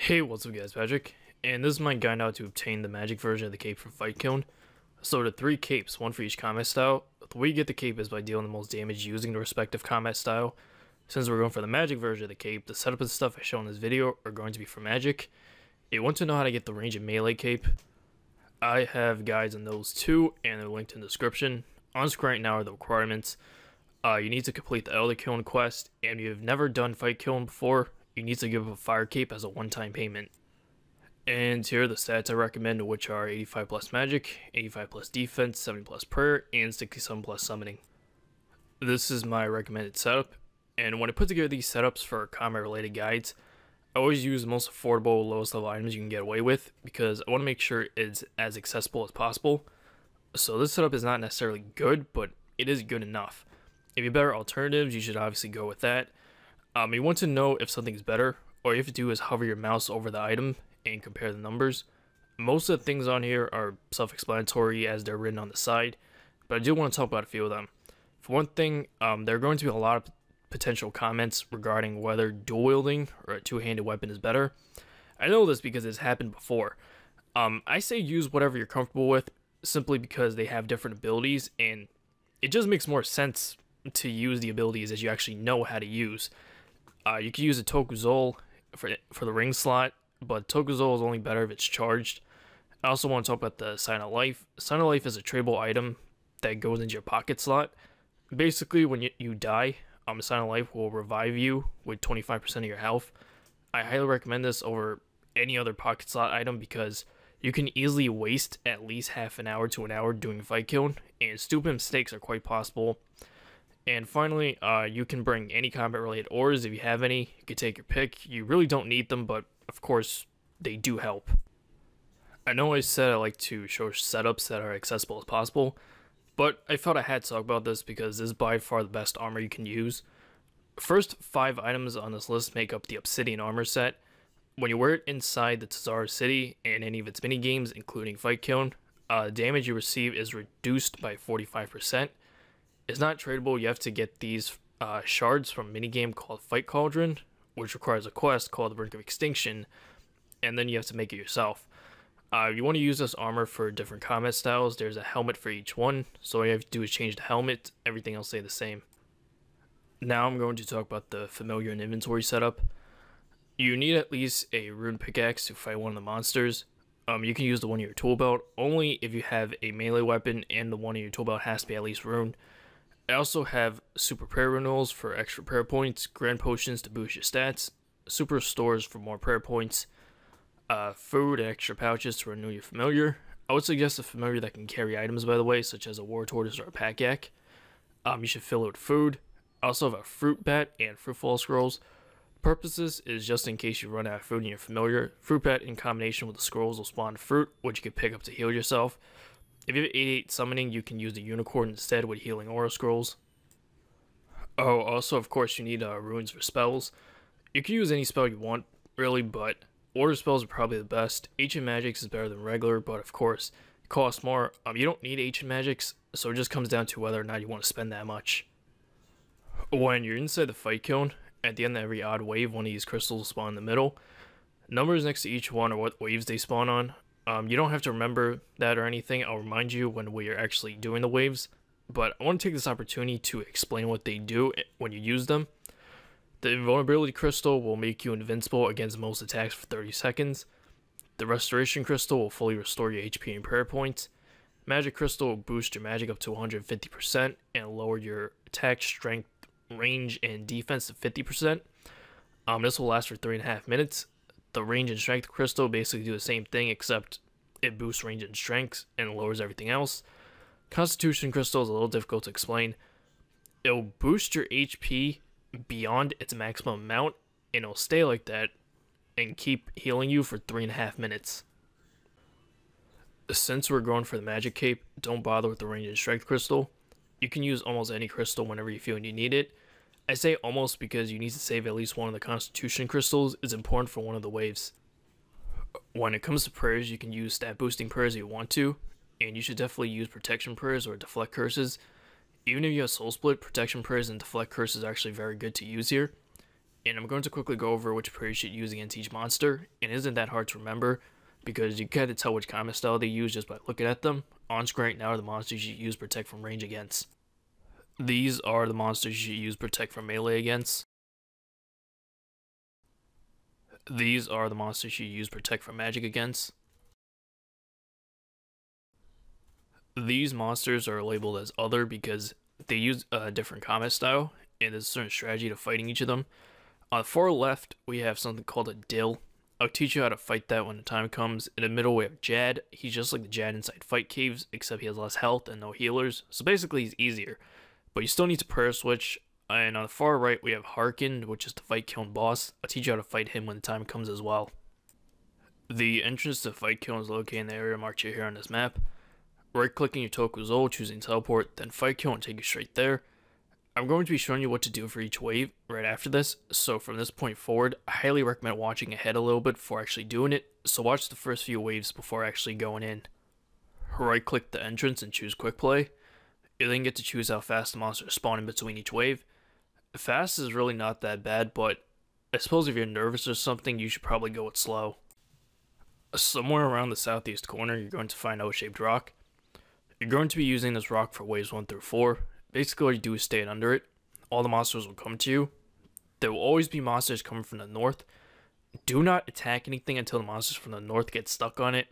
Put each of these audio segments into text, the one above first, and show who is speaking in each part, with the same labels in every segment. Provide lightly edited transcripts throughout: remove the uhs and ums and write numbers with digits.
Speaker 1: Hey, what's up guys, Magic, and this is my guide now to obtain the magic version of the cape from Kiln. So the 3 capes, one for each combat style. The way you get the cape is by dealing the most damage using the respective combat style. Since we're going for the magic version of the cape, the setup and stuff I show in this video are going to be for magic. If you want to know how to get the range and melee cape, I have guides on those too, and they're linked in the description. On screen right now are the requirements. You need to complete the Elder Kiln quest, and if you've never done Kiln before, you need to give up a fire cape as a one-time payment. And here are the stats I recommend, which are 85 plus magic, 85 plus defense, 70 plus prayer, and 67 plus summoning. This is my recommended setup, and when I put together these setups for combat related guides, I always use the most affordable, lowest level items you can get away with, because I want to make sure it's as accessible as possible. So this setup is not necessarily good, but it is good enough. If you have better alternatives, you should obviously go with that. You want to know if something's better, all you have to do is hover your mouse over the item and compare the numbers. Most of the things on here are self-explanatory as they're written on the side, but I do want to talk about a few of them. For one thing, there are going to be a lot of potential comments regarding whether dual wielding or a two-handed weapon is better. I know this because it's happened before. I say use whatever you're comfortable with, simply because they have different abilities, and it just makes more sense to use the abilities as you actually know how to use. You can use a Tokuzol for the ring slot, but Tokuzol is only better if it's charged. I also want to talk about the Sign of Life. Sign of Life is a tradable item that goes into your pocket slot. Basically, when you die, Sign of Life will revive you with 25% of your health. I highly recommend this over any other pocket slot item because you can easily waste at least half an hour to an hour doing Kiln, and stupid mistakes are quite possible. And finally, you can bring any combat-related ores if you have any. You can take your pick. You really don't need them, but of course, they do help. I know I said I like to show setups that are accessible as possible, but I felt I had to talk about this because this is by far the best armor you can use. First 5 items on this list make up the Obsidian armor set. When you wear it inside the Tazara City and any of its minigames, including Kiln, damage you receive is reduced by 45%. It's not tradable. You have to get these shards from a minigame called Fight Cauldron, which requires a quest called the Brink of Extinction, and then you have to make it yourself. You want to use this armor for different combat styles. There's a helmet for each one, so all you have to do is change the helmet. Everything else stay the same. Now I'm going to talk about the familiar and inventory setup. You need at least a rune pickaxe to fight one of the monsters. You can use the one in your tool belt only if you have a melee weapon, and the one in your tool belt has to be at least rune. I also have super prayer renewals for extra prayer points, grand potions to boost your stats, super stores for more prayer points, food and extra pouches to renew your familiar. I would suggest a familiar that can carry items, by the way, such as a war tortoise or a pack yak. You should fill it with food. I also have a fruit bat and fruit fall scrolls. Purposes is just in case you run out of food in your familiar. Fruit bat in combination with the scrolls will spawn fruit, which you can pick up to heal yourself. If you have 88 summoning, you can use the unicorn instead with healing aura scrolls. Oh, also of course you need runes for spells. You can use any spell you want, really, but order spells are probably the best. Ancient Magics is better than regular, but of course it costs more. You don't need Ancient Magics, so it just comes down to whether or not you want to spend that much. When you're inside the Kiln, at the end of every odd wave, one of these crystals will spawn in the middle. Numbers next to each one are what waves they spawn on. You don't have to remember that or anything. I'll remind you when we are actually doing the waves, but I want to take this opportunity to explain what they do when you use them. The Invulnerability Crystal will make you invincible against most attacks for 30 seconds. The Restoration Crystal will fully restore your HP and prayer points. Magic Crystal will boost your magic up to 150% and lower your attack, strength, range, and defense to 50%. This will last for 3.5 minutes. The range and strength crystal basically do the same thing, except it boosts range and strength and lowers everything else. Constitution crystal is a little difficult to explain. It'll boost your HP beyond its maximum amount, and it'll stay like that and keep healing you for 3.5 minutes. Since we're going for the magic cape, don't bother with the range and strength crystal. You can use almost any crystal whenever you feel you need it. I say almost because you need to save at least one of the Constitution crystals. It's important for one of the waves. When it comes to prayers, you can use stat boosting prayers if you want to, and you should definitely use protection prayers or deflect curses. Even if you have soul split, protection prayers and deflect curses are actually very good to use here. and I'm going to quickly go over which prayer you should use against each monster. It isn't that hard to remember, because you can tell which combat style they use just by looking at them. On screen right now are the monsters you should use Protect from range against. These are the monsters you should use Protect from melee against. These are the monsters you use Protect from magic against. These monsters are labeled as other because they use a different combat style, and there's a certain strategy to fighting each of them. On the far left, we have something called a Dill. I'll teach you how to fight that when the time comes. In the middle, we have Jad. He's just like the Jad inside fight caves, except he has less health and no healers, so basically he's easier. But you still need to prayer switch. And on the far right, we have Harkened, which is the fight Kiln boss. I'll teach you how to fight him when the time comes as well. The entrance to fight Kiln is located in the area marked here on this map. Right-clicking your Toku's Ul, choosing teleport, then fight Kiln and take you straight there. I'm going to be showing you what to do for each wave right after this, so from this point forward, I highly recommend watching ahead a little bit before actually doing it, so watch the first few waves before actually going in. Right-click the entrance and choose Quick Play. You then get to choose how fast the monsters spawn in between each wave. Fast is really not that bad, but I suppose if you're nervous or something, you should probably go with slow. Somewhere around the southeast corner, you're going to find O-shaped rock. You're going to be using this rock for waves 1 through 4. Basically what you do is stay under it. All the monsters will come to you. There will always be monsters coming from the north. Do not attack anything until the monsters from the north get stuck on it.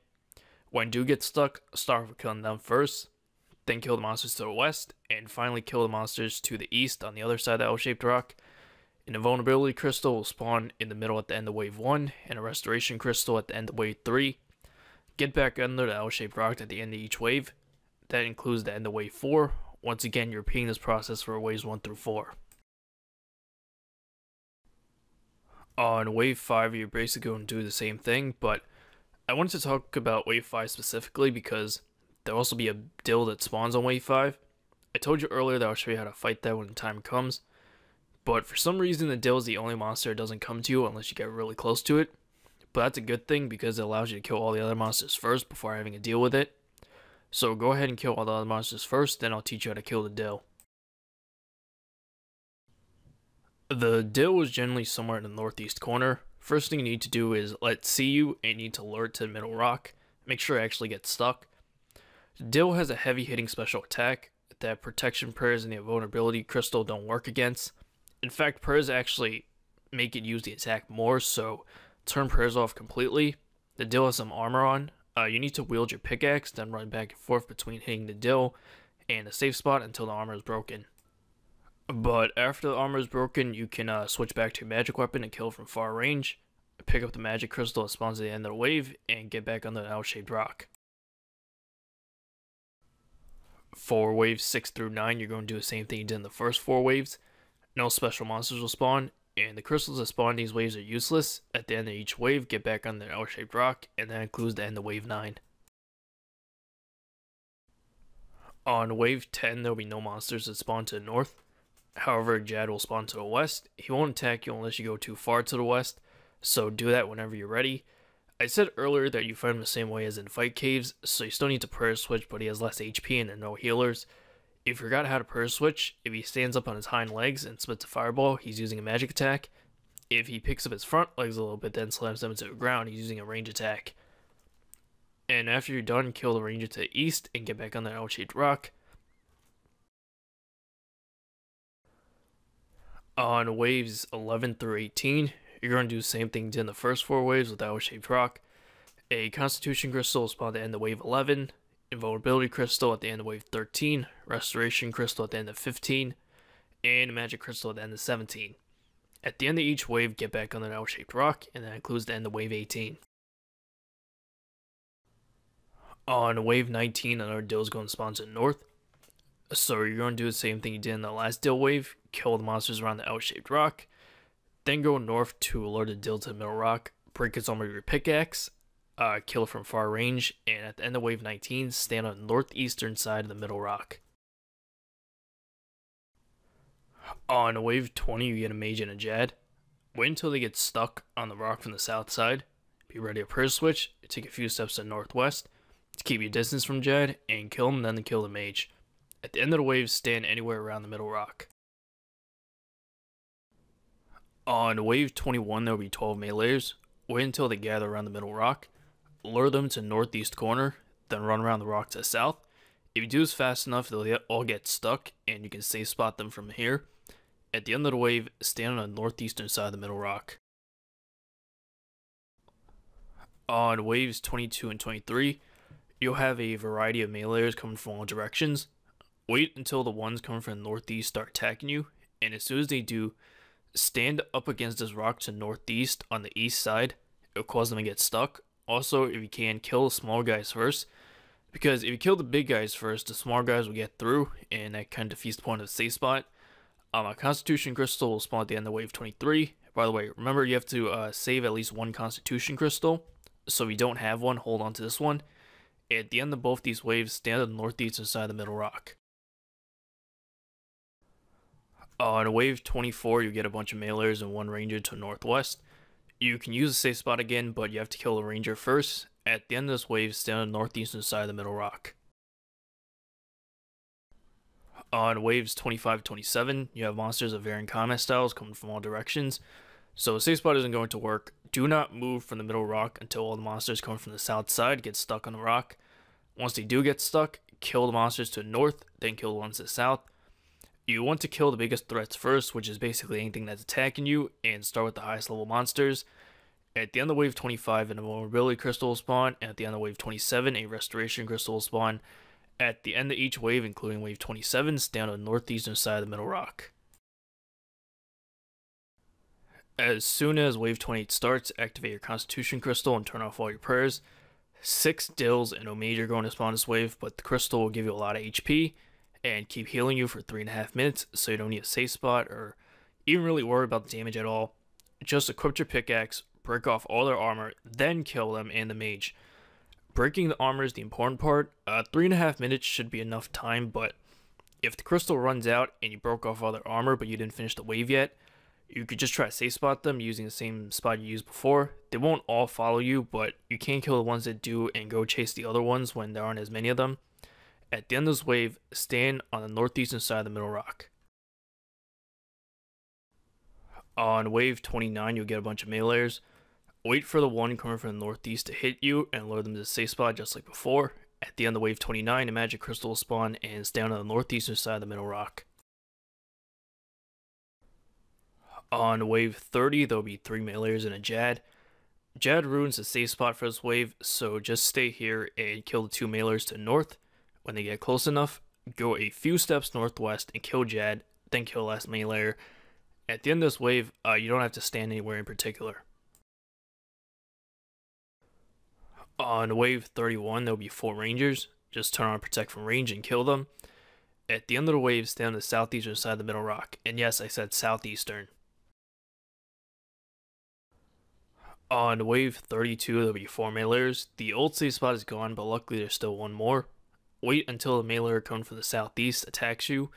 Speaker 1: When you do get stuck, start with killing them first. Then kill the monsters to the west, and finally kill the monsters to the east on the other side of the L-shaped rock. An Invulnerability crystal will spawn in the middle at the end of wave 1, and a restoration crystal at the end of wave 3. Get back under the L-shaped rock at the end of each wave. That includes the end of wave 4. Once again, you're repeating this process for waves 1 through 4. On wave 5, you're basically going to do the same thing, but I wanted to talk about wave 5 specifically because there'll also be a Dill that spawns on wave 5. I told you earlier that I'll show you how to fight that when the time comes, but for some reason the Dill is the only monster that doesn't come to you unless you get really close to it. But that's a good thing because it allows you to kill all the other monsters first before having to deal with it. So go ahead and kill all the other monsters first, then I'll teach you how to kill the Dill. The Dill is generally somewhere in the northeast corner. First thing you need to do is let it see you, and you need to lure it to the middle rock. Make sure it actually gets stuck. The Dill has a heavy hitting special attack that protection prayers and the Invulnerability crystal don't work against. In fact, prayers actually make it use the attack more, so turn prayers off completely. The Dill has some armor on. You need to wield your pickaxe, then run back and forth between hitting the Dill and the safe spot until the armor is broken. But after the armor is broken, you can switch back to your magic weapon and kill from far range, pick up the magic crystal that spawns at the end of the wave, and get back on the L-shaped rock. For waves 6 through 9, you're going to do the same thing you did in the first 4 waves. No special monsters will spawn, and the crystals that spawn these waves are useless. At the end of each wave, get back on the L-shaped rock, and that includes the end of wave 9. On wave 10, there will be no monsters that spawn to the north. However, Jad will spawn to the west. He won't attack you unless you go too far to the west, so do that whenever you're ready. I said earlier that you fight him the same way as in fight caves, so you still need to prayer switch, but he has less HP and there are no healers. If you forgot how to prayer switch, if he stands up on his hind legs and spits a fireball, he's using a magic attack. If he picks up his front legs a little bit, then slams them into the ground, he's using a range attack. And after you're done, kill the ranger to the east and get back on the L-shaped rock. On waves 11 through 18, you're going to do the same thing you did in the first 4 waves with the L-shaped rock. A Constitution Crystal will spawn at the end of wave 11, Invulnerability Crystal at the end of wave 13, Restoration Crystal at the end of 15, and a Magic Crystal at the end of 17. At the end of each wave, get back on the L-shaped rock, and that includes the end of wave 18. On wave 19, another Dill is going to spawn to the north. So you're going to do the same thing you did in the last Dill wave, kill the monsters around the L-shaped rock, then go north to lure the Dill to the middle rock, break its armor with your pickaxe, kill it from far range, and at the end of wave 19, stand on the northeastern side of the middle rock. On wave 20, you get a mage and a Jad. Wait until they get stuck on the rock from the south side. Be ready to prayer switch, take a few steps to the northwest to keep your distance from Jad, and kill him, then kill the mage. At the end of the wave, stand anywhere around the middle rock. On wave 21, there will be 12 meleeers. Wait until they gather around the middle rock. Lure them to northeast corner, then run around the rock to the south. If you do this fast enough, they'll all get stuck, and you can safe spot them from here. At the end of the wave, stand on the northeastern side of the middle rock. On waves 22 and 23, you'll have a variety of meleeers coming from all directions. Wait until the ones coming from the northeast start attacking you, and as soon as they do, stand up against this rock to northeast on the east side. It'll cause them to get stuck. Also, if you can, kill the small guys first, because if you kill the big guys first, the small guys will get through, and that kind of defeats the point of the safe spot. A Constitution Crystal will spawn at the end of wave 23. By the way, remember you have to save at least one Constitution Crystal, so if you don't have one, hold on to this one. At the end of both these waves, stand on the northeastern side of the middle rock. On wave 24, you get a bunch of meleeers and one ranger to the northwest. You can use the safe spot again, but you have to kill the ranger first. At the end of this wave, stand on the northeastern side of the middle rock. On waves 25-27, you have monsters of varying combat styles coming from all directions, so a safe spot isn't going to work. Do not move from the middle rock until all the monsters coming from the south side get stuck on the rock. Once they do get stuck, kill the monsters to the north, then kill the ones to the south. You want to kill the biggest threats first, which is basically anything that's attacking you, and start with the highest level monsters. At the end of wave 25, an Invulnerability Crystal will spawn, and at the end of wave 27, a Restoration Crystal will spawn. At the end of each wave, including wave 27, stand on the northeastern side of the middle rock. As soon as wave 28 starts, activate your Constitution Crystal and turn off all your prayers. 6 Dills and Omega are going to spawn this wave, but the crystal will give you a lot of HP and keep healing you for 3.5 minutes, so you don't need a safe spot or even really worry about the damage at all. Just equip your pickaxe, break off all their armor, then kill them and the mage. Breaking the armor is the important part. 3.5 minutes should be enough time, but if the crystal runs out and you broke off all their armor but you didn't finish the wave yet, you could just try to safe spot them using the same spot you used before. They won't all follow you, but you can kill the ones that do and go chase the other ones when there aren't as many of them. At the end of this wave, stand on the northeastern side of the middle rock. On wave 29, you'll get a bunch of meleeers. Wait for the one coming from the northeast to hit you and lure them to the safe spot just like before. At the end of wave 29, a magic crystal will spawn and stand on the northeastern side of the middle rock. On wave 30, there will be 3 meleeers and a Jad. Jad ruins the safe spot for this wave, so just stay here and kill the 2 meleeers to the north. When they get close enough, go a few steps northwest and kill Jad, then kill the last meleeer. At the end of this wave, you don't have to stand anywhere in particular. On wave 31, there will be 4 rangers. Just turn on Protect from range and kill them. At the end of the wave, stand on the southeastern side of the middle rock. And yes, I said southeastern. On wave 32, there will be 4 meleeers. The old safe spot is gone, but luckily there's still one more. Wait until the meleeer coming from the southeast attacks you,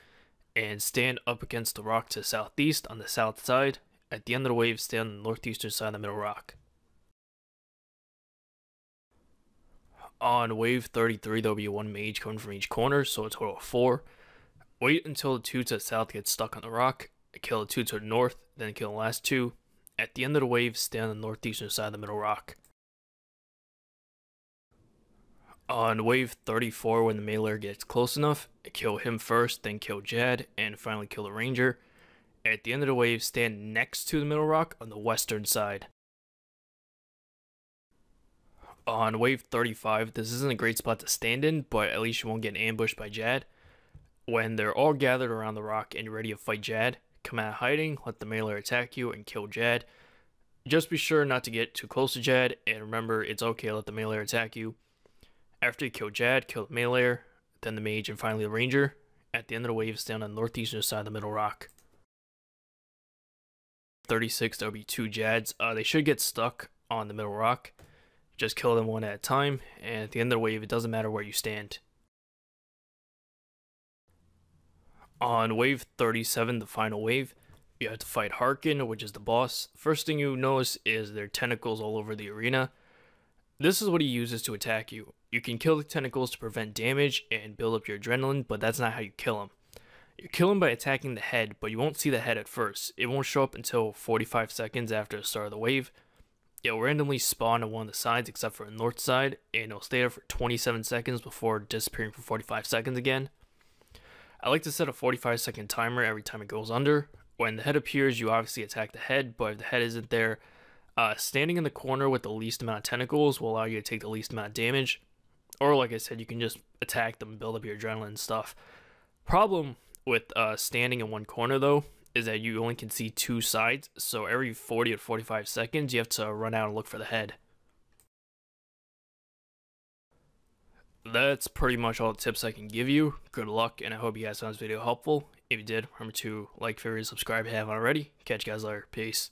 Speaker 1: and stand up against the rock to the southeast on the south side. At the end of the wave, stand on the northeastern side of the middle rock. On wave 33, there will be 1 mage coming from each corner, so a total of 4. Wait until the 2 to the south get stuck on the rock, kill the 2 to the north, then kill the last 2. At the end of the wave, stand on the northeastern side of the middle rock. On wave 34, when the meleeer gets close enough, kill him first, then kill Jad, and finally kill the ranger. At the end of the wave, stand next to the middle rock on the western side. On wave 35, this isn't a great spot to stand in, but at least you won't get ambushed by Jad. When they're all gathered around the rock and you're ready to fight Jad, come out of hiding, let the meleeer attack you, and kill Jad. Just be sure not to get too close to Jad, and remember, it's okay to let the meleeer attack you. After you kill Jad, kill the meleeer, then the mage, and finally the ranger. At the end of the wave, stand on the northeastern side of the middle rock. 36, there will be 2 Jads. They should get stuck on the middle rock. Just kill them one at a time, and at the end of the wave, it doesn't matter where you stand. On wave 37, the final wave, you have to fight Harkin, which is the boss. First thing you notice is there are tentacles all over the arena. This is what he uses to attack you. You can kill the tentacles to prevent damage and build up your adrenaline, but that's not how you kill him. You kill him by attacking the head, but you won't see the head at first. It won't show up until 45 seconds after the start of the wave. It'll randomly spawn on one of the sides except for the north side, and it'll stay there for 27 seconds before disappearing for 45 seconds again. I like to set a 45-second timer every time it goes under. When the head appears, you obviously attack the head, but if the head isn't there, standing in the corner with the least amount of tentacles will allow you to take the least amount of damage. Or like I said, you can just attack them and build up your adrenaline and stuff. Problem with standing in one corner though is that you only can see two sides, so every 40 or 45 seconds you have to run out and look for the head. That's pretty much all the tips I can give you. Good luck, and I hope you guys found this video helpful. If you did, remember to like, favorite, subscribe if you haven't already. Catch you guys later. Peace.